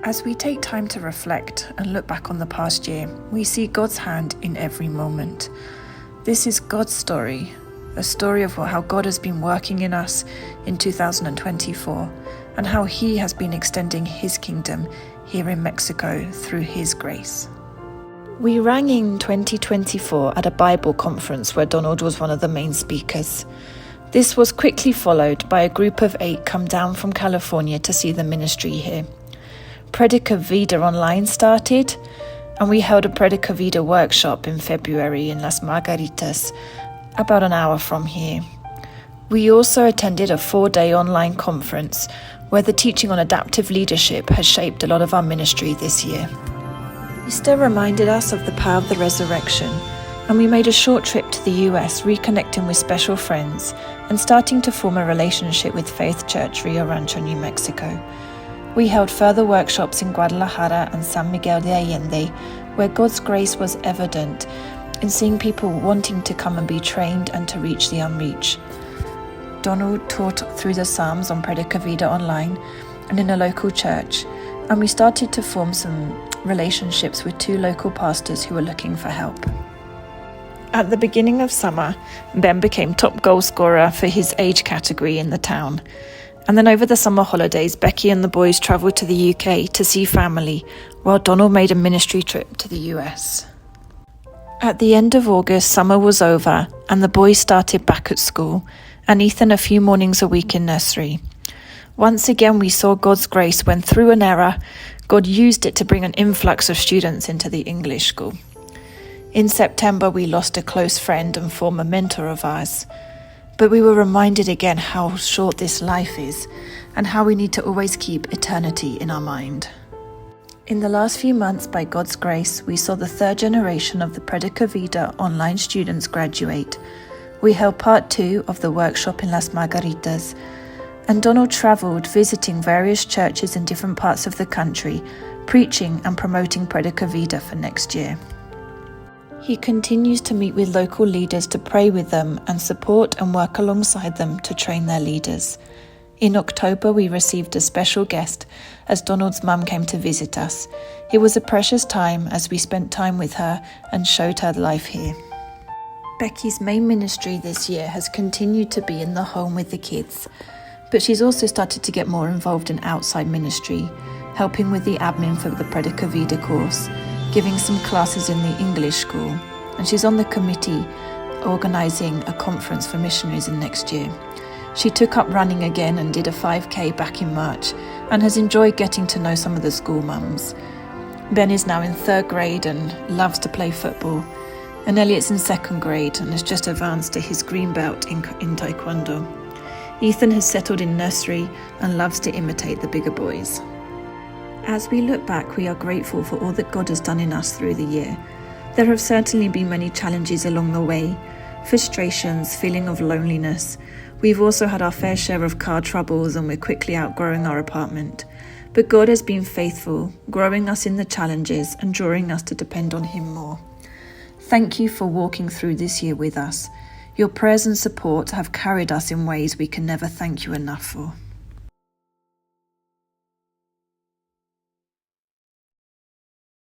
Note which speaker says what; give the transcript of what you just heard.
Speaker 1: As we take time to reflect and look back on the past year, we see God's hand in every moment. This is God's story, a story of how God has been working in us in 2024 and how He has been extending His kingdom here in Mexico through His grace. We rang in 2024 at a Bible conference where Donald was one of the main speakers. This was quickly followed by a group of 8 come down from California to see the ministry here. Predica Vida Online started, and we held a Predica Vida workshop in February in Las Margaritas, about an hour from here. We also attended a 4-day online conference where the teaching on adaptive leadership has shaped a lot of our ministry this year. Easter reminded us of the power of the resurrection, and we made a short trip to the US, reconnecting with special friends and starting to form a relationship with Faith Church Rio Rancho, New Mexico. We held further workshops in Guadalajara and San Miguel de Allende, where God's grace was evident in seeing people wanting to come and be trained and to reach the unreached. Donald taught through the Psalms on Predica Vida Online and in a local church, and we started to form some relationships with 2 local pastors who were looking for help. At the beginning of summer, Ben became top goal scorer for his age category in the town. And then over the summer holidays, Becky and the boys travelled to the UK to see family, while Donald made a ministry trip to the US. At the end of August, summer was over, and the boys started back at school, and Ethan a few mornings a week in nursery. Once again, we saw God's grace when, through an error, God used it to bring an influx of students into the English school. In September, we lost a close friend and former mentor of ours. But we were reminded again how short this life is and how we need to always keep eternity in our mind. In the last few months, by God's grace, we saw the 3rd generation of the Predica Vida online students graduate. We held part 2 of the workshop in Las Margaritas, and Donald travelled visiting various churches in different parts of the country, preaching and promoting Predica Vida for next year. He continues to meet with local leaders to pray with them and support and work alongside them to train their leaders. In October, we received a special guest as Donald's mum came to visit us. It was a precious time as we spent time with her and showed her life here. Becky's main ministry this year has continued to be in the home with the kids, but she's also started to get more involved in outside ministry, helping with the admin for the Predica Vida course, giving some classes in the English school, and she's on the committee organising a conference for missionaries in next year. She took up running again and did a 5K back in March and has enjoyed getting to know some of the school mums. Ben is now in 3rd grade and loves to play football, and Elliot's in 2nd grade and has just advanced to his green belt in Taekwondo. Ethan has settled in nursery and loves to imitate the bigger boys. As we look back, we are grateful for all that God has done in us through the year. There have certainly been many challenges along the way, frustrations, feeling of loneliness. We've also had our fair share of car troubles, and we're quickly outgrowing our apartment. But God has been faithful, growing us in the challenges and drawing us to depend on Him more. Thank you for walking through this year with us. Your prayers and support have carried us in ways we can never thank you enough for.